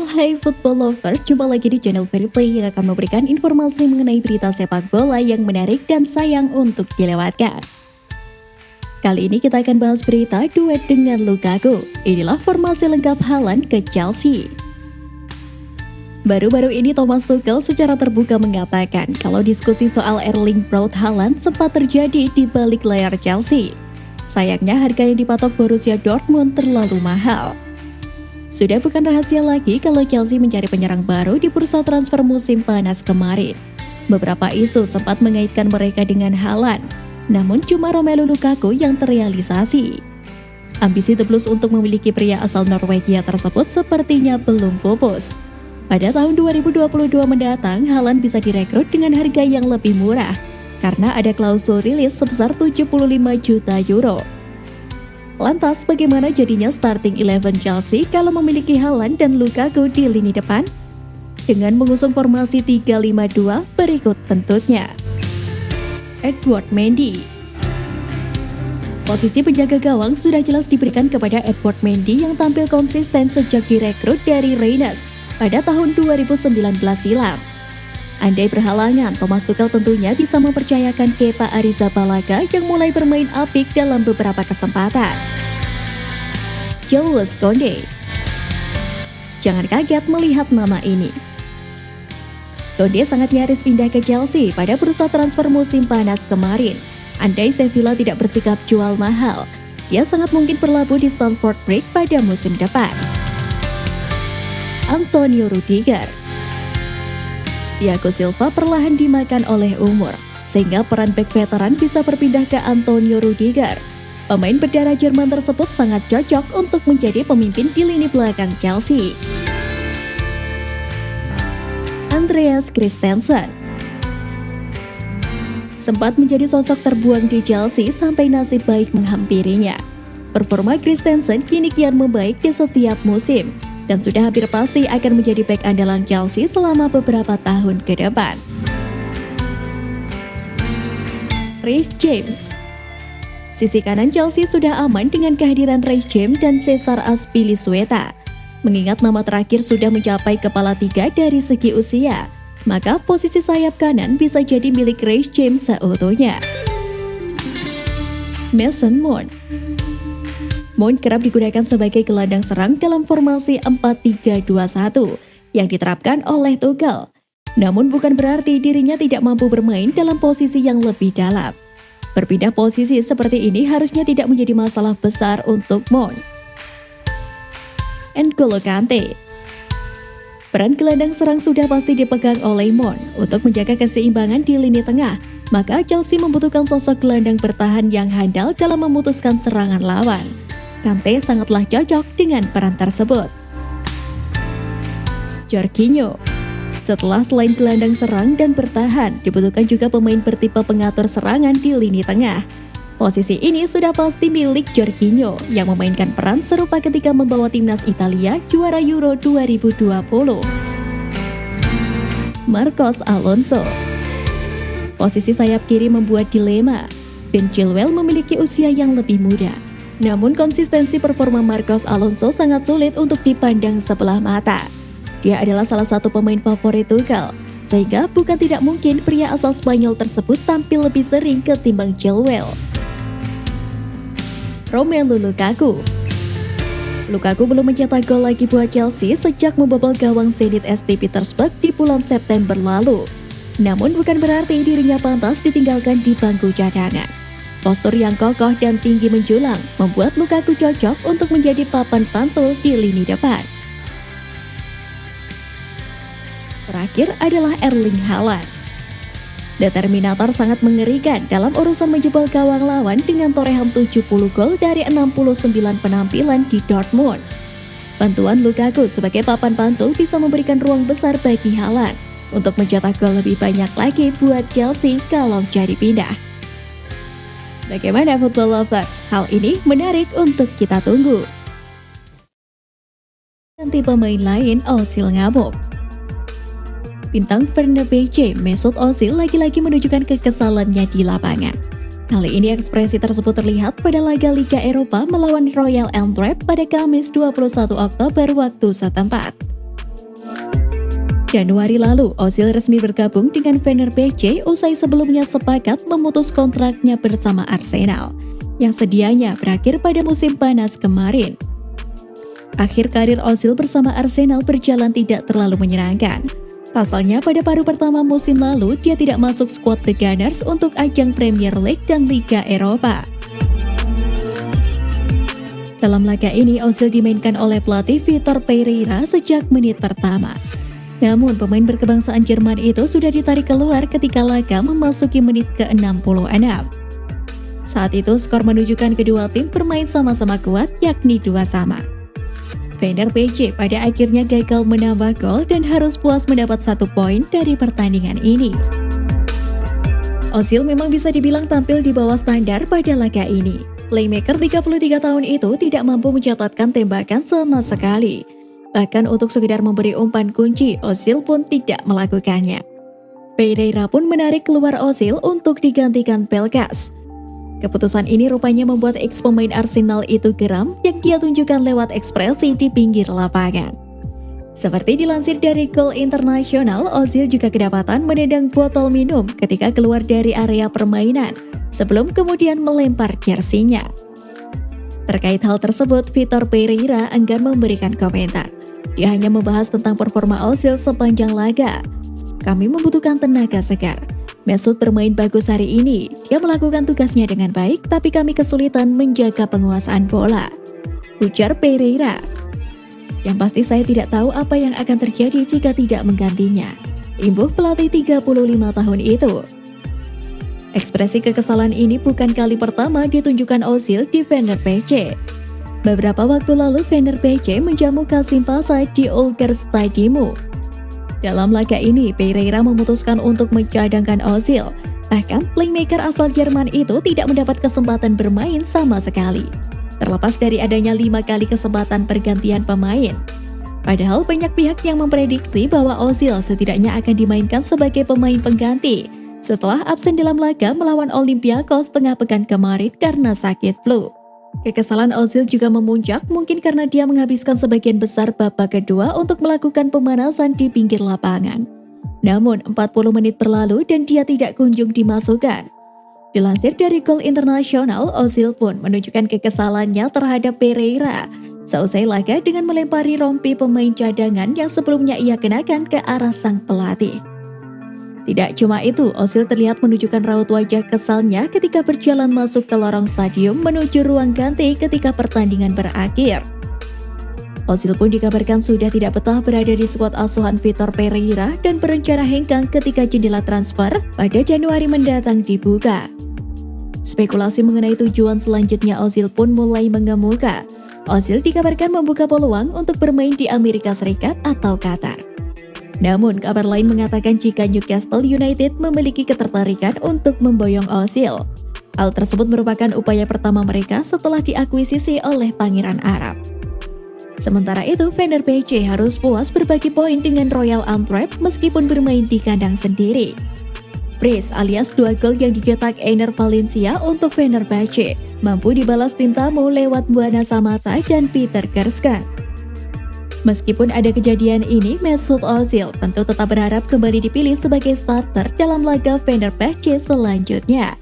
Hai football lover, jumpa lagi di channel Veryplay yang akan memberikan informasi mengenai berita sepak bola yang menarik dan sayang untuk dilewatkan. Kali ini kita akan bahas berita duet dengan Lukaku. Inilah formasi lengkap Haaland ke Chelsea. Baru-baru ini Thomas Tuchel secara terbuka mengatakan kalau diskusi soal Erling Braut Haaland sempat terjadi di balik layar Chelsea. Sayangnya harga yang dipatok Borussia Dortmund terlalu mahal. Sudah bukan rahasia lagi kalau Chelsea mencari penyerang baru di bursa transfer musim panas kemarin. Beberapa isu sempat mengaitkan mereka dengan Haaland, namun cuma Romelu Lukaku yang terrealisasi. Ambisi The Blues untuk memiliki pria asal Norwegia tersebut sepertinya belum pupus. Pada tahun 2022 mendatang, Haaland bisa direkrut dengan harga yang lebih murah, karena ada klausul rilis sebesar 75 juta euro. Lantas, bagaimana jadinya starting 11 Chelsea kalau memiliki Haaland dan Lukaku di lini depan? Dengan mengusung formasi 3-5-2 berikut bentuknya. Edward Mendy. Posisi penjaga gawang sudah jelas diberikan kepada Edward Mendy yang tampil konsisten sejak direkrut dari Rennes pada tahun 2019 silam. Andai berhalangan, Thomas Tuchel tentunya bisa mempercayakan Kepa Arrizabalaga yang mulai bermain apik dalam beberapa kesempatan. Jules Koundé. Jangan kaget melihat nama ini. Koundé sangat nyaris pindah ke Chelsea pada bursa transfer musim panas kemarin. Andai Sevilla tidak bersikap jual mahal, dia sangat mungkin berlabuh di Stamford Bridge pada musim depan. Antonio Rudiger. Thiago Silva perlahan dimakan oleh umur, sehingga peran bek veteran bisa berpindah ke Antonio Rudiger. Pemain berdarah Jerman tersebut sangat cocok untuk menjadi pemimpin di lini belakang Chelsea. Andreas Christensen. Sempat menjadi sosok terbuang di Chelsea sampai nasib baik menghampirinya. Performa Christensen kini kian membaik di setiap musim, dan sudah hampir pasti akan menjadi bek andalan Chelsea selama beberapa tahun ke depan. Reece James. Sisi kanan Chelsea sudah aman dengan kehadiran Reece James dan Cesar Azpilicueta. Mengingat nama terakhir sudah mencapai kepala 3 dari segi usia, maka posisi sayap kanan bisa jadi milik Reece James seutuhnya. Mason Mount. Mount kerap digunakan sebagai gelandang serang dalam formasi 4-3-2-1 yang diterapkan oleh Tuchel. Namun bukan berarti dirinya tidak mampu bermain dalam posisi yang lebih dalam. Berpindah posisi seperti ini harusnya tidak menjadi masalah besar untuk Mount. N'Golo Kante. Peran gelandang serang sudah pasti dipegang oleh Mount untuk menjaga keseimbangan di lini tengah. Maka Chelsea membutuhkan sosok gelandang bertahan yang handal dalam memutuskan serangan lawan. Kante sangatlah cocok dengan peran tersebut. Jorginho. Setelah selain gelandang serang dan bertahan, dibutuhkan juga pemain bertipe pengatur serangan di lini tengah. Posisi ini sudah pasti milik Jorginho yang memainkan peran serupa ketika membawa timnas Italia juara Euro 2020. Marcos Alonso. Posisi sayap kiri membuat dilema. Ben Chilwell memiliki usia yang lebih muda. Namun konsistensi performa Marcos Alonso sangat sulit untuk dipandang sebelah mata. Dia adalah salah satu pemain favorit Tuchel, sehingga bukan tidak mungkin pria asal Spanyol tersebut tampil lebih sering ketimbang Chilwell. Romelu Lukaku. Lukaku belum mencetak gol lagi buat Chelsea sejak membobol gawang Zenit ST Petersburg di bulan September lalu. Namun bukan berarti dirinya pantas ditinggalkan di bangku cadangan. Postur yang kokoh dan tinggi menjulang membuat Lukaku cocok untuk menjadi papan pantul di lini depan. Terakhir adalah Erling Haaland. Determinator sangat mengerikan dalam urusan menjebol gawang lawan dengan torehan 70 gol dari 69 penampilan di Dortmund. Bantuan Lukaku sebagai papan pantul bisa memberikan ruang besar bagi Haaland untuk mencetak gol lebih banyak lagi buat Chelsea kalau jadi pindah. Bagaimana football lovers? Hal ini menarik untuk kita tunggu. Ganti pemain lain, Ozil ngamuk. Bintang Fenerbahce Mesut Ozil lagi-lagi menunjukkan kekesalannya di lapangan. Kali ini ekspresi tersebut terlihat pada laga Liga Eropa melawan Royal Antwerp pada Kamis 21 Oktober waktu setempat. Januari lalu, Ozil resmi bergabung dengan Fenerbahce usai sebelumnya sepakat memutus kontraknya bersama Arsenal, yang sedianya berakhir pada musim panas kemarin. Akhir karir Ozil bersama Arsenal berjalan tidak terlalu menyenangkan. Pasalnya pada paruh pertama musim lalu, dia tidak masuk skuad The Gunners untuk ajang Premier League dan Liga Eropa. Dalam laga ini, Ozil dimainkan oleh pelatih Vitor Pereira sejak menit pertama. Namun, pemain berkebangsaan Jerman itu sudah ditarik keluar ketika laga memasuki menit ke-66. Saat itu, skor menunjukkan kedua tim bermain sama-sama kuat, yakni 2-2. Fenerbahce pada akhirnya gagal menambah gol dan harus puas mendapat 1 poin dari pertandingan ini. Ozil memang bisa dibilang tampil di bawah standar pada laga ini. Playmaker 33 tahun itu tidak mampu mencatatkan tembakan sama sekali. Bahkan untuk sekedar memberi umpan kunci, Ozil pun tidak melakukannya. Pereira pun menarik keluar Ozil untuk digantikan Pelkas. Keputusan ini rupanya membuat ex-pemain Arsenal itu geram yang dia tunjukkan lewat ekspresi di pinggir lapangan. Seperti dilansir dari Goal International, Ozil juga kedapatan menendang botol minum ketika keluar dari area permainan, sebelum kemudian melempar jersinya. Terkait hal tersebut, Vitor Pereira enggan memberikan komentar. Dia hanya membahas tentang performa Ozil sepanjang laga. Kami membutuhkan tenaga segar. Mesut bermain bagus hari ini. Dia melakukan tugasnya dengan baik, tapi kami kesulitan menjaga penguasaan bola, ujar Pereira. Yang pasti saya tidak tahu apa yang akan terjadi jika tidak menggantinya, imbuh pelatih 35 tahun itu. Ekspresi kekesalan ini bukan kali pertama ditunjukkan Ozil di Fenerbahce. Beberapa waktu lalu Fenerbahce menjamu Kasim Pasha di Olger Stadium. Dalam laga ini, Pereira memutuskan untuk mencadangkan Ozil. Bahkan, playmaker asal Jerman itu tidak mendapat kesempatan bermain sama sekali. Terlepas dari adanya 5 kali kesempatan pergantian pemain. Padahal banyak pihak yang memprediksi bahwa Ozil setidaknya akan dimainkan sebagai pemain pengganti setelah absen dalam laga melawan Olympiakos tengah pekan kemarin karena sakit flu. Kekesalan Ozil juga memuncak mungkin karena dia menghabiskan sebagian besar babak kedua untuk melakukan pemanasan di pinggir lapangan. Namun 40 menit berlalu dan dia tidak kunjung dimasukkan. Dilansir dari Goal International, Ozil pun menunjukkan kekesalannya terhadap Pereira seusai laga dengan melempari rompi pemain cadangan yang sebelumnya ia kenakan ke arah sang pelatih. Tidak cuma itu, Ozil terlihat menunjukkan raut wajah kesalnya ketika berjalan masuk ke lorong stadium menuju ruang ganti ketika pertandingan berakhir. Ozil pun dikabarkan sudah tidak betah berada di skuad asuhan Vitor Pereira dan berencana hengkang ketika jendela transfer pada Januari mendatang dibuka. Spekulasi mengenai tujuan selanjutnya Ozil pun mulai mengemuka. Ozil dikabarkan membuka peluang untuk bermain di Amerika Serikat atau Qatar. Namun, kabar lain mengatakan jika Newcastle United memiliki ketertarikan untuk memboyong Ozil. Hal tersebut merupakan upaya pertama mereka setelah diakuisisi oleh Pangeran Arab. Sementara itu, Fenerbahce harus puas berbagi poin dengan Royal Antwerp meskipun bermain di kandang sendiri. Brace alias 2 gol yang dicetak Enner Valencia untuk Fenerbahce mampu dibalas tim tamu lewat Mbwana Samatta dan Peter Kerskan. Meskipun ada kejadian ini, Mesut Ozil tentu tetap berharap kembali dipilih sebagai starter dalam laga Fenerbahce selanjutnya.